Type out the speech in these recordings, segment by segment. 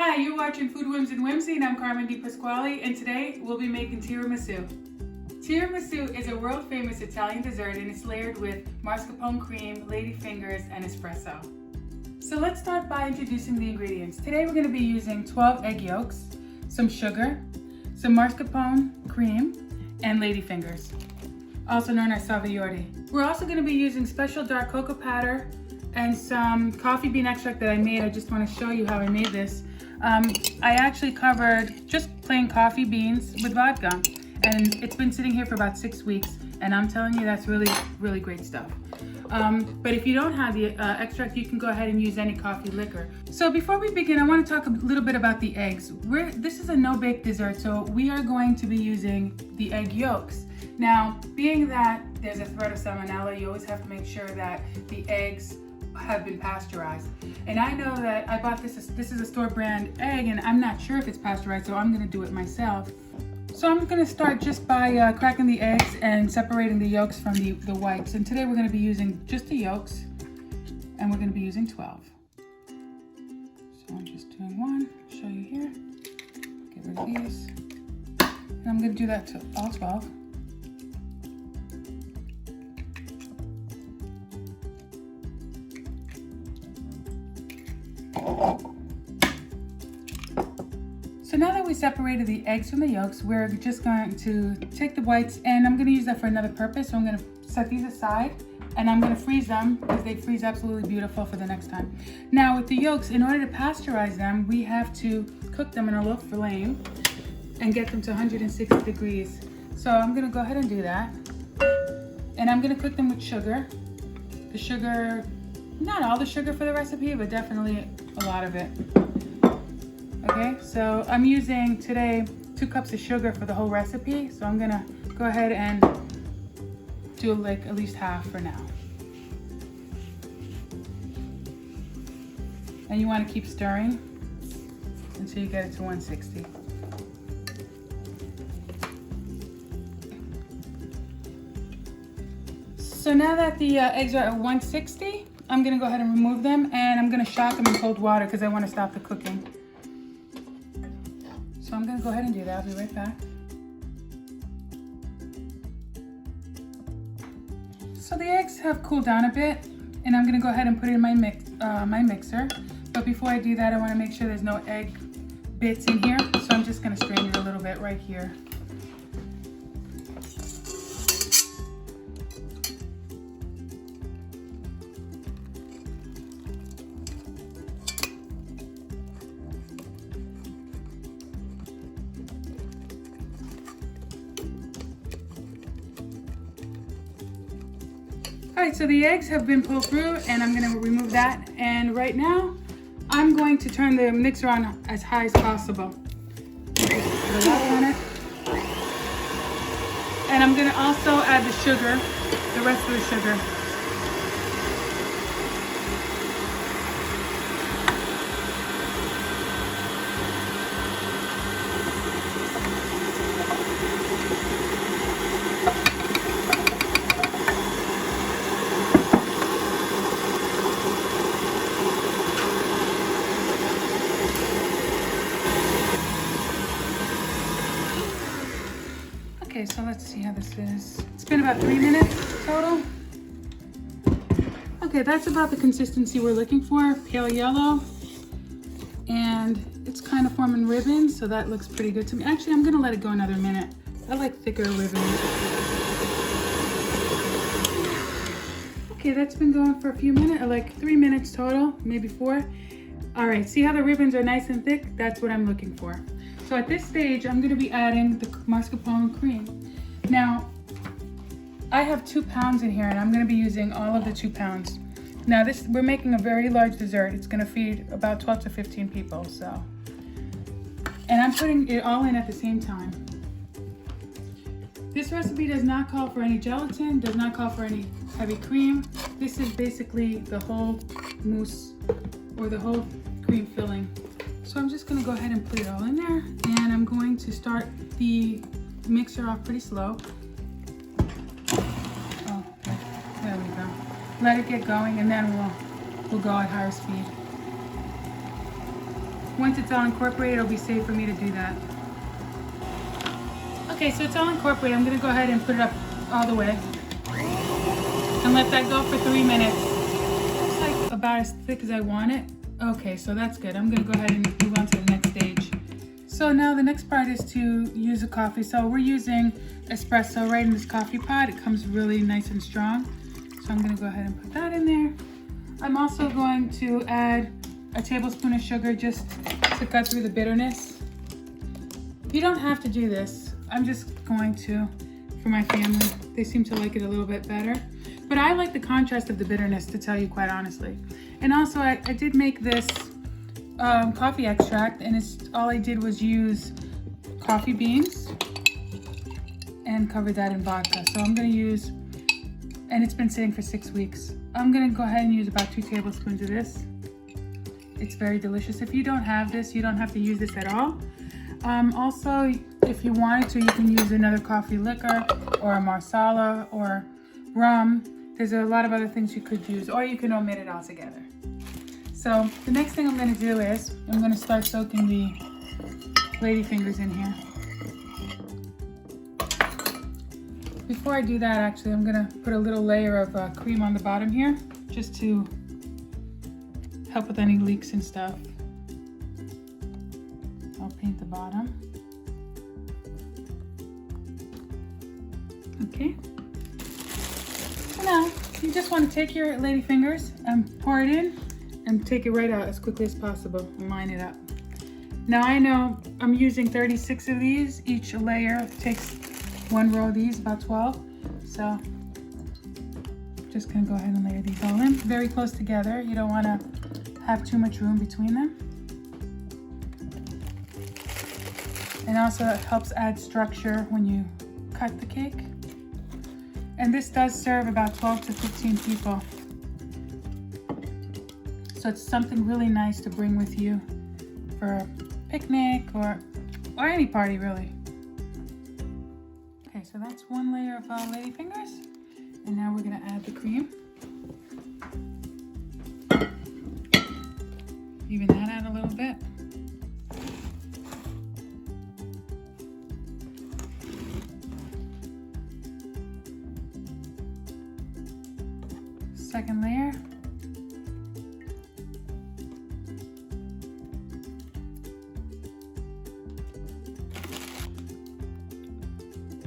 Hi, you're watching Food Whims and Whimsy, and I'm Carmen Di Pasquale, and today we'll be making tiramisu. Tiramisu is a world-famous Italian dessert, and it's layered with mascarpone cream, ladyfingers, and espresso. So let's start by introducing the ingredients. Today we're going to be using 12 egg yolks, some sugar, some mascarpone cream, and ladyfingers, also known as Savaordi. We're also going to be using special dark cocoa powder and some coffee bean extract that I made. I just want to show you how I made this. I actually covered just plain coffee beans with vodka, and it's been sitting here for about 6 weeks, and I'm telling you that's really great stuff. But if you don't have the extract, you can go ahead and use any coffee liquor. So before we begin, I want to talk a little bit about the eggs. This is a no-bake dessert, so we are going to be using the egg yolks. Now, being that there's a threat of salmonella, you always have to make sure that the eggs have been pasteurized. And I know that I bought this is a store brand egg, and I'm not sure if it's pasteurized, so I'm going to do it myself. So I'm going to start just by cracking the eggs and separating the yolks from the whites. And today we're going to be using just the yolks, and we're going to be using 12. So I'm just doing one, show you here. Get rid of these. And I'm going to do that to all 12. So now that we separated the eggs from the yolks, we're just going to take the whites, and I'm going to use that for another purpose. So I'm going to set these aside, and I'm going to freeze them because they freeze absolutely beautiful for the next time. Now with the yolks, in order to pasteurize them, we have to cook them in a low flame and get them to 160 degrees. So I'm going to go ahead and do that. And I'm going to cook them with sugar. The sugar, not all the sugar for the recipe, but definitely a lot of it. Okay, so I'm using today 2 cups of sugar for the whole recipe, so I'm gonna go ahead and do like at least half for now. And you want to keep stirring until you get it to 160. So now that the eggs are at 160, I'm gonna go ahead and remove them, and I'm gonna shock them in cold water because I want to stop the cooking. So I'm going to go ahead and do that. I'll be right back. So the eggs have cooled down a bit, and I'm going to go ahead and put it in my mixer. But before I do that, I want to make sure there's no egg bits in here. So I'm just going to strain it a little bit right here. All right, so the eggs have been pulled through, and I'm gonna remove that. And right now, I'm going to turn the mixer on as high as possible. Put a lot on it. And I'm gonna also add the sugar, the rest of the sugar. Okay, so let's see how this is. It's been about 3 minutes total. Okay, that's about the consistency we're looking for, pale yellow. And it's kind of forming ribbons, so that looks pretty good to me. Actually, I'm gonna let it go another minute. I like thicker ribbons. Okay, that's been going for a few minutes, like 3 minutes total, maybe 4. All right, see how the ribbons are nice and thick? That's what I'm looking for. So at this stage, I'm going to be adding the mascarpone cream. Now, I have 2 pounds in here, and I'm going to be using all of the 2 pounds. Now, we're making a very large dessert. It's going to feed about 12 to 15 people, so. And I'm putting it all in at the same time. This recipe does not call for any gelatin, does not call for any heavy cream. This is basically the whole mousse or the whole cream filling. So I'm just going to go ahead and put it all in there, and I'm going to start the mixer off pretty slow. Oh, there we go. Let it get going, and then we'll go at higher speed. once it's all incorporated, it'll be safe for me to do that. Okay, so it's all incorporated. I'm gonna go ahead and put it up all the way and let that go for 3 minutes. Looks like about as thick as I want it. Okay, so that's good. I'm gonna go ahead and move on to the next stage. So now the next part is to use the coffee. So we're using espresso right in this coffee pot. It comes really nice and strong. So I'm gonna go ahead and put that in there. I'm also going to add a tablespoon of sugar just to cut through the bitterness. You don't have to do this. I'm just going to for my family. They seem to like it a little bit better. But I like the contrast of the bitterness, to tell you quite honestly. And also I did make this coffee extract, and all I did was use coffee beans and cover that in vodka. So I'm gonna use, and it's been sitting for 6 weeks. I'm gonna go ahead and use about 2 tablespoons of this. It's very delicious. If you don't have this, you don't have to use this at all. Also, if you wanted to, you can use another coffee liquor or a marsala or rum. There's a lot of other things you could use, or you can omit it altogether. So the next thing I'm going to do is I'm going to start soaking the ladyfingers in here. Before I do that, actually, I'm going to put a little layer of cream on the bottom here, just to help with any leaks and stuff. I'll paint the bottom. Okay. So now you just want to take your ladyfingers and pour it in and take it right out as quickly as possible and line it up. Now I know I'm using 36 of these. Each layer takes 1 row of these, about 12. So just gonna go ahead and layer these all in very close together. You don't want to have too much room between them. And also it helps add structure when you cut the cake. And this does serve about 12 to 15 people. So it's something really nice to bring with you for a picnic or any party, really. Okay, so that's 1 layer of ladyfingers. And now we're gonna add the cream. Even that out a little bit. Second layer.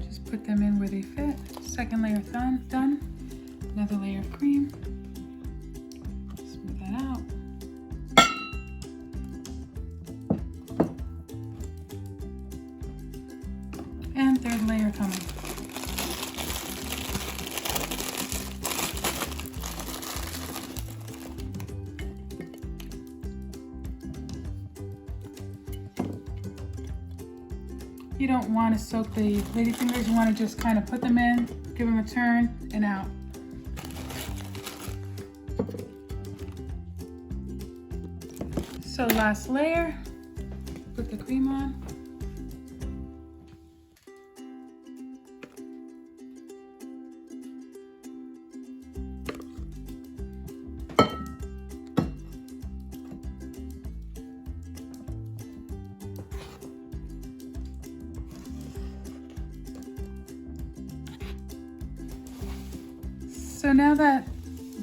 Just put them in where they fit. Second layer done. Another layer of cream. Smooth that out. And third layer coming. You don't want to soak the ladyfingers, you want to just kind of put them in, give them a turn, and out. So last layer, put the cream on. So now that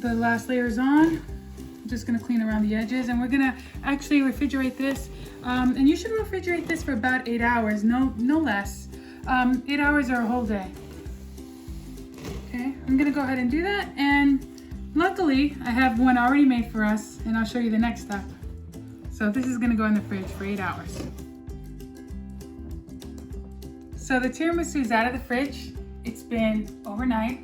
the last layer is on, I'm just gonna clean around the edges, and we're gonna actually refrigerate this. And you should refrigerate this for about 8 hours, no less. 8 hours or a whole day. Okay, I'm gonna go ahead and do that. And luckily, I have one already made for us, and I'll show you the next step. So this is gonna go in the fridge for 8 hours. So the tiramisu is out of the fridge. It's been overnight.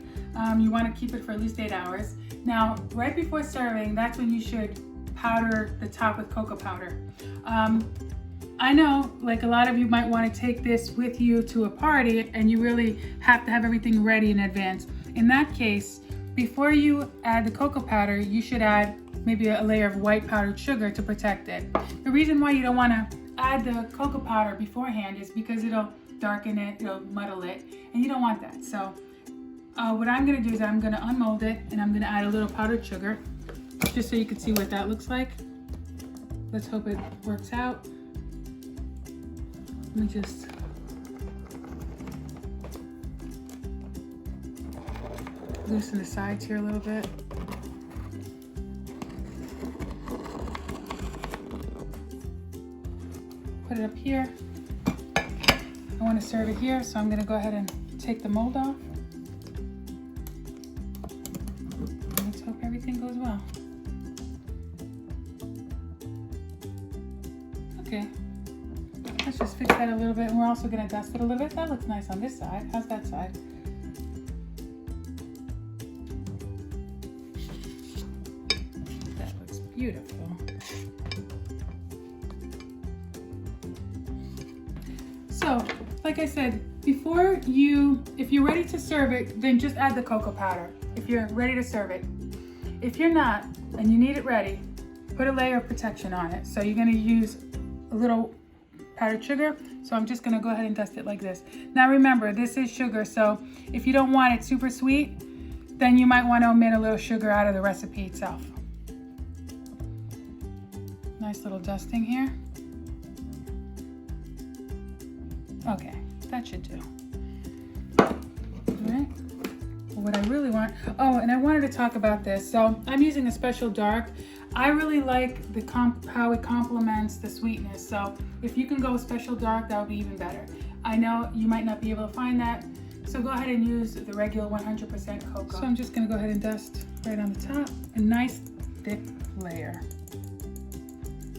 You want to keep it for at least 8 hours. Now, right before serving, that's when you should powder the top with cocoa powder. I know, like, a lot of you might want to take this with you to a party, and you really have to have everything ready in advance. In that case, before you add the cocoa powder, you should add maybe a layer of white powdered sugar to protect it. The reason why you don't want to add the cocoa powder beforehand is because it'll darken it, it'll muddle it, and you don't want that. So what I'm gonna do is I'm gonna unmold it, and I'm gonna add a little powdered sugar, just so you can see what that looks like. let's hope it works out. Let me just loosen the sides here a little bit. Put it up here. I want to serve it here, so I'm going to go ahead and take the mold off. Let's hope everything goes well. Okay, let's just fix that a little bit, and we're also going to dust it a little bit. That looks nice on this side. How's that side? That looks beautiful. So, like I said, if you're ready to serve it, then just add the cocoa powder if you're ready to serve it. If you're not, and you need it ready, put a layer of protection on it. So you're gonna use a little powdered sugar. So I'm just gonna go ahead and dust it like this. Now remember, this is sugar, so if you don't want it super sweet, then you might wanna omit a little sugar out of the recipe itself. Nice little dusting here. Okay, that should do. All right. What I really want, oh, and I wanted to talk about this. So I'm using a special dark. I really like how it complements the sweetness. So if you can go special dark, that would be even better. I know you might not be able to find that, so go ahead and use the regular 100% cocoa. So I'm just gonna go ahead and dust right on the top, a nice thick layer.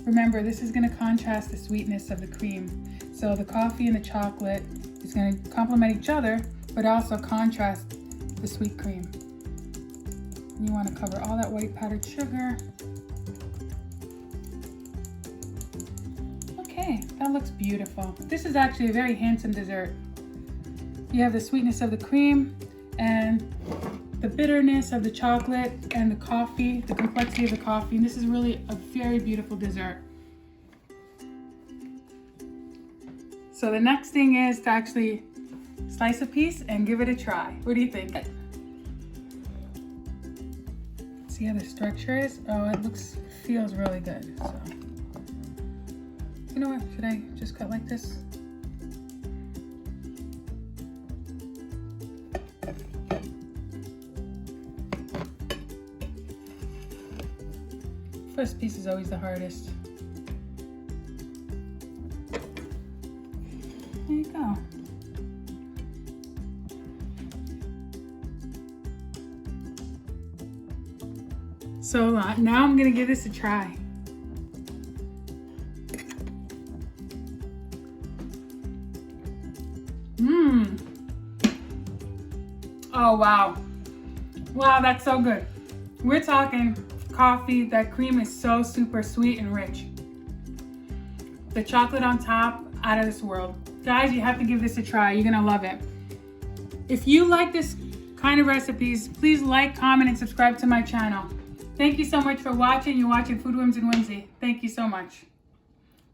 Remember, this is gonna contrast the sweetness of the cream. So the coffee and the chocolate is going to complement each other, but also contrast the sweet cream. You want to cover all that white powdered sugar. Okay, that looks beautiful. This is actually a very handsome dessert. You have the sweetness of the cream and the bitterness of the chocolate and the coffee, the complexity of the coffee. And this is really a very beautiful dessert. So the next thing is to actually slice a piece and give it a try. What do you think? See how the structure is? Oh, it feels really good. So, you know what? Should I just cut like this? First piece is always the hardest. There you go. So now I'm gonna give this a try. Oh wow. Wow, that's so good. We're talking coffee. That cream is so super sweet and rich. The chocolate on top, out of this world. Guys, you have to give this a try. You're gonna love it. If you like this kind of recipes, please like, comment, and subscribe to my channel. Thank you so much for watching. You're watching Food Whims and Whimsy. Thank you so much.